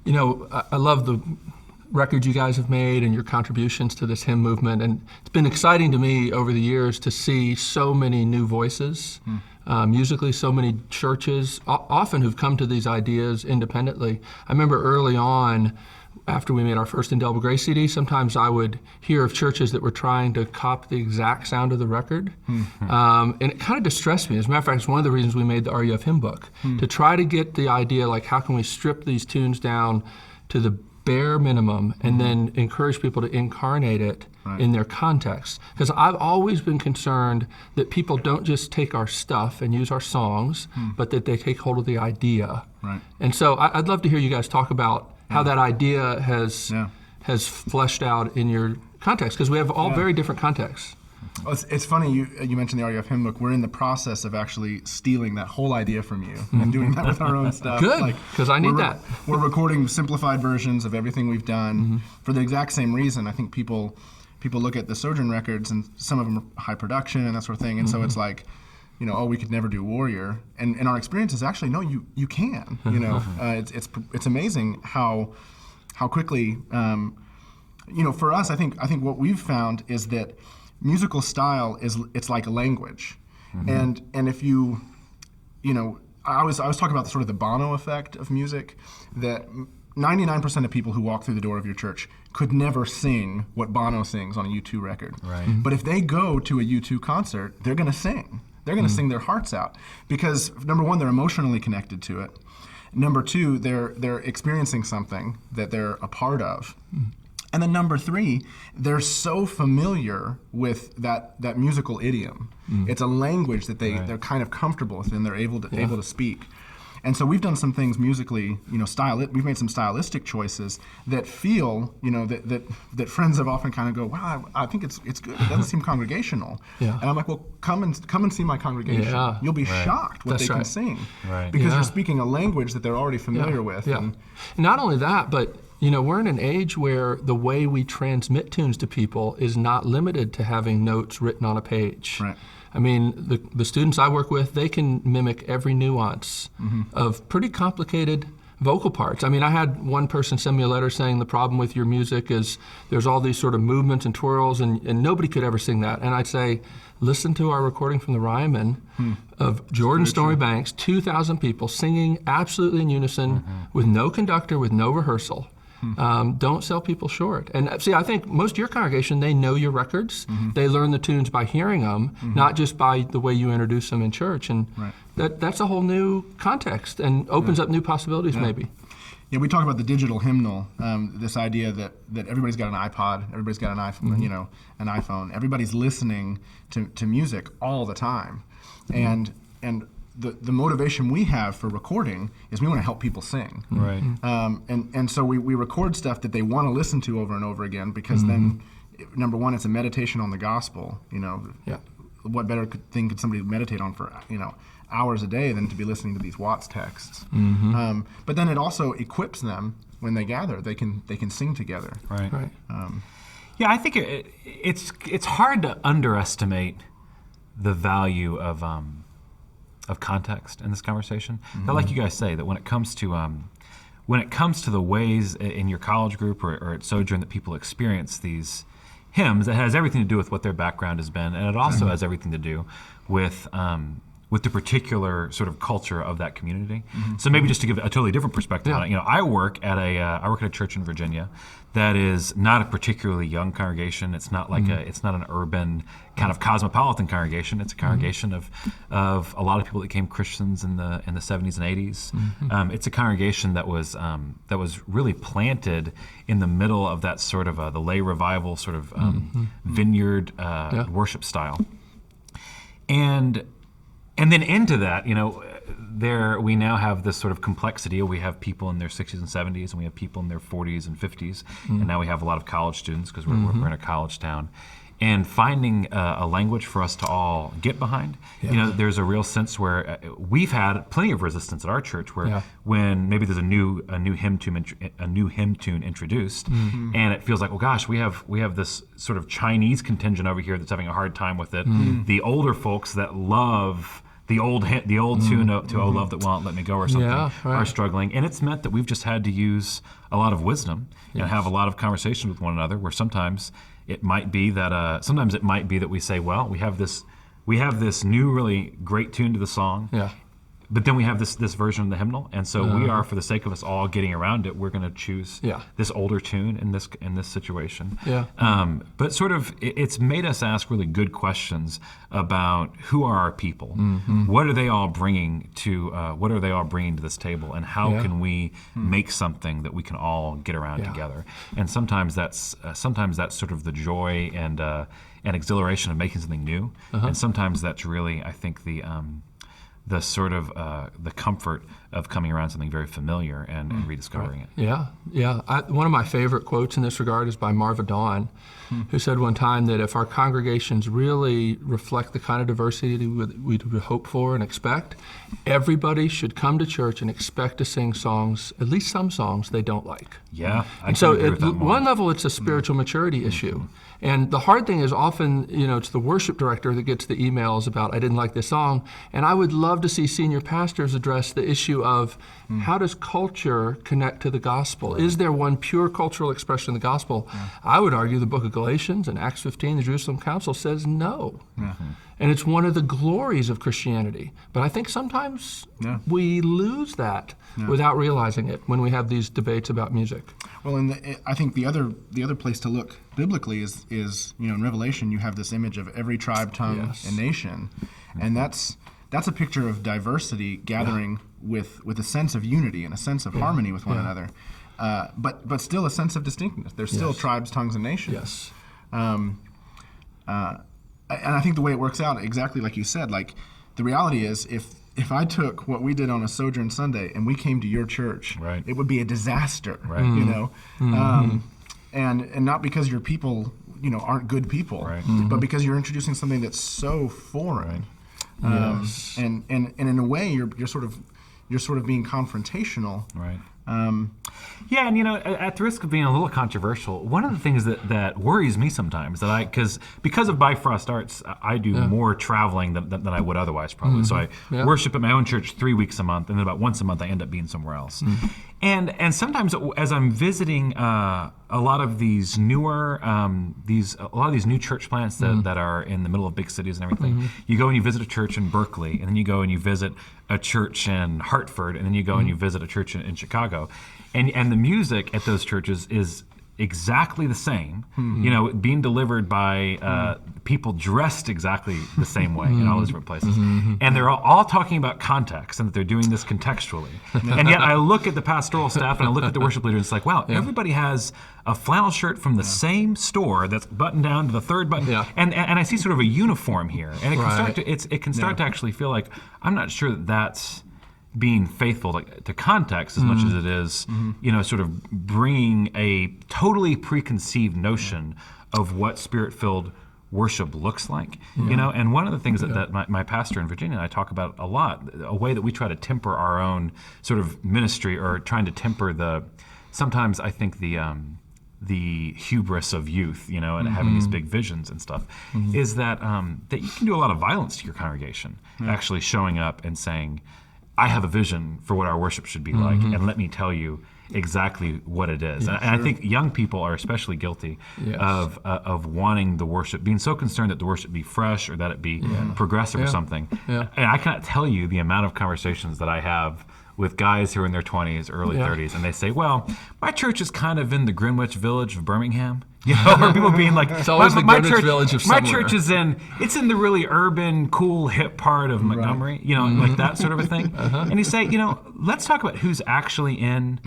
I love the records you guys have made and your contributions to this hymn movement, and it's been exciting to me over the years to see so many new voices, musically, so many churches, often who've come to these ideas independently. I remember early on, after we made our first Indelible Grace CD, sometimes I would hear of churches that were trying to copy the exact sound of the record. And it kind of distressed me. As a matter of fact, it's one of the reasons we made the RUF hymn book, to try to get the idea, like, how can we strip these tunes down to the bare minimum and then encourage people to incarnate it in their context. Because I've always been concerned that people don't just take our stuff and use our songs, but that they take hold of the idea. And so I'd love to hear you guys talk about how that idea has fleshed out in your context, because we have all very different contexts. Well, it's funny you mentioned the RUF hymn book. We're in the process of actually stealing that whole idea from you and doing that with our own stuff. Good, because I need that. We're recording simplified versions of everything we've done for the exact same reason. I think people look at the Sojourn records, and some of them are high production and that sort of thing, and so it's like, we could never do Warrior. And our experience is actually, no, you can. It's amazing how quickly, for us, I think what we've found is that musical style it's like a language, and if I was talking about sort of the Bono effect of music, that 99% of people who walk through the door of your church could never sing what Bono sings on a U2 record. But if they go to a U2 concert, they're going to sing. They're going to sing their hearts out, because number one, they're emotionally connected to it. Number two, they're experiencing something that they're a part of. And then number three, they're so familiar with that musical idiom. It's a language that they're kind of comfortable with and they're able to speak. And so we've done some things musically, we've made some stylistic choices that feel, that friends have often kind of go, wow, I think it's good. It doesn't seem congregational. And I'm like, well, come and see my congregation. You'll be shocked what they can sing. Because they're speaking a language that they're already familiar with. And not only that, but we're in an age where the way we transmit tunes to people is not limited to having notes written on a page. I mean, the students I work with, they can mimic every nuance of pretty complicated vocal parts. I mean, I had one person send me a letter saying the problem with your music is there's all these sort of movements and twirls, and nobody could ever sing that. And I'd say, listen to our recording from the Ryman of Jordan Stormy Banks, 2,000 people singing absolutely in unison with no conductor, with no rehearsal. Don't sell people short. And see, I think most of your congregation, they know your records. They learn the tunes by hearing them, not just by the way you introduce them in church. And that's a whole new context and opens up new possibilities maybe. Yeah, we talk about the digital hymnal, this idea that everybody's got an iPod, everybody's got an iPhone, an iPhone. Everybody's listening to music all the time. And the motivation we have for recording is we want to help people sing. And so we record stuff that they want to listen to over and over again, because then, number one, it's a meditation on the gospel. What better thing could somebody meditate on for hours a day than to be listening to these Watts texts? But then it also equips them when they gather. They can sing together. Yeah, I think it's hard to underestimate the value of context in this conversation. But like you guys say, that when it comes to the ways in your college group or at Sojourn that people experience these hymns, it has everything to do with what their background has been, and it also has everything to do with the particular sort of culture of that community. So maybe just to give a totally different perspective on it, I work at a church in Virginia that is not a particularly young congregation. It's not like it's not an urban kind of cosmopolitan congregation. It's a congregation of a lot of people that became Christians in the 70s and 80s. It's a congregation that was really planted in the middle of that sort of the lay revival sort of vineyard worship style. And then into that, we now have this sort of complexity. We have people in their 60s and 70s, and we have people in their 40s and 50s, and now we have a lot of college students because we're in a college town. And finding a language for us to all get behind, there's a real sense where we've had plenty of resistance at our church, where when maybe there's a new hymn tune introduced, and it feels like, oh gosh, we have this sort of Chinese contingent over here that's having a hard time with it. The older folks that love the old tune to "Oh Love That Won't Let Me Go" or something Yeah, right. are struggling, and it's meant that we've just had to use a lot of wisdom and have a lot of conversations with one another. Where sometimes it might be that we say, well, we have this new really great tune to the song. Yeah. But then we have this version of the hymnal, and so we are, for the sake of us all getting around it, we're going to choose this older tune in this situation. Yeah. But sort of, it's made us ask really good questions about who are our people, what are they all bringing to this table, and how can we make something that we can all get around together. And sometimes that's sort of the joy and exhilaration of making something new, and sometimes that's really, I think, the sort of the comfort of coming around something very familiar and rediscovering it. Yeah. One of my favorite quotes in this regard is by Marva Dawn, who said one time that if our congregations really reflect the kind of diversity we'd hope for and expect, everybody should come to church and expect to sing songs, at least some songs they don't like. Yeah, And so at one level, it's a spiritual maturity issue. And the hard thing is often, it's the worship director that gets the emails about, I didn't like this song. And I would love to see senior pastors address the issue of how does culture connect to the gospel? Right. Is there one pure cultural expression of the gospel? Yeah. I would argue the book of Galatians and Acts 15, the Jerusalem Council says no. And it's one of the glories of Christianity. But I think sometimes we lose that without realizing it when we have these debates about music. Well, and I think the other place to look biblically is in Revelation you have this image of every tribe, tongue, and nation, and that's a picture of diversity gathering with a sense of unity and a sense of harmony with one another, but still a sense of distinctness. There's still tribes, tongues, and nations. And I think the way it works out, exactly like you said, like the reality is if I took what we did on a Sojourn Sunday and we came to your church, it would be a disaster, and not because your people, aren't good people, but because you're introducing something that's so foreign. And in a way, you're sort of being confrontational. Yeah, and at the risk of being a little controversial, one of the things that worries me sometimes because of Bifrost Arts, I do more traveling than I would otherwise probably. So I worship at my own church 3 weeks a month, and then about once a month I end up being somewhere else. And sometimes as I'm visiting a lot of these newer these new church plants that are in the middle of big cities and everything, you go and you visit a church in Berkeley, and then you go and you visit a church in Hartford, and then you go and you visit a church in Chicago, and the music at those churches is exactly the same, being delivered by people dressed exactly the same way in all those different places. And they're all talking about context and that they're doing this contextually. And yet I look at the pastoral staff and I look at the worship leader and it's like, wow, everybody has a flannel shirt from the same store that's buttoned down to the third button. And I see sort of a uniform here. And it can start to actually feel like, I'm not sure that's being faithful to context as much as it is, sort of bringing a totally preconceived notion of what spirit-filled worship looks like. And one of the things that my pastor in Virginia and I talk about a lot, a way that we try to temper our own sort of ministry, or trying to temper sometimes I think the hubris of youth, and having these big visions and stuff, is that you can do a lot of violence to your congregation, actually showing up and saying, I have a vision for what our worship should be like, and let me tell you exactly what it is. And I think young people are especially guilty of wanting the worship, being so concerned that the worship be fresh or that it be progressive or something. And I cannot tell you the amount of conversations that I have with guys who are in their 20s, early 30s, and they say, well, my church is kind of in the Greenwich Village of Birmingham. Or people being like, it's always the Greenwich Village of somewhere. My church is in the really urban, cool, hip part of Montgomery, like that sort of a thing. And you say, let's talk about who's actually in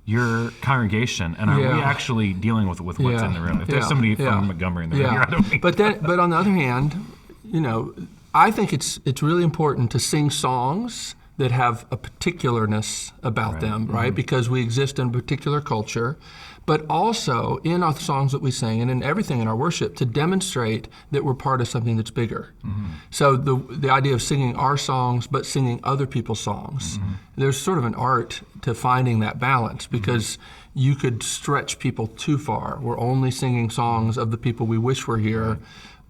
your congregation, and are we actually dealing with what's in the room? If there's somebody from Montgomery in the room, I don't mean. But on the other hand, I think it's really important to sing songs that have a particularness about them, right? Because we exist in a particular culture, but also in our songs that we sing and in everything in our worship to demonstrate that we're part of something that's bigger. So the idea of singing our songs but singing other people's songs, there's sort of an art to finding that balance, because you could stretch people too far. We're only singing songs of the people we wish were here,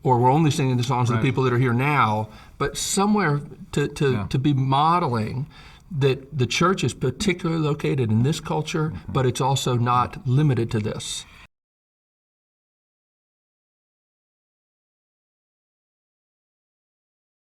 or we're only singing the songs of Right. the people that are here now, but somewhere to be modeling that the church is particularly located in this culture, but it's also not limited to this.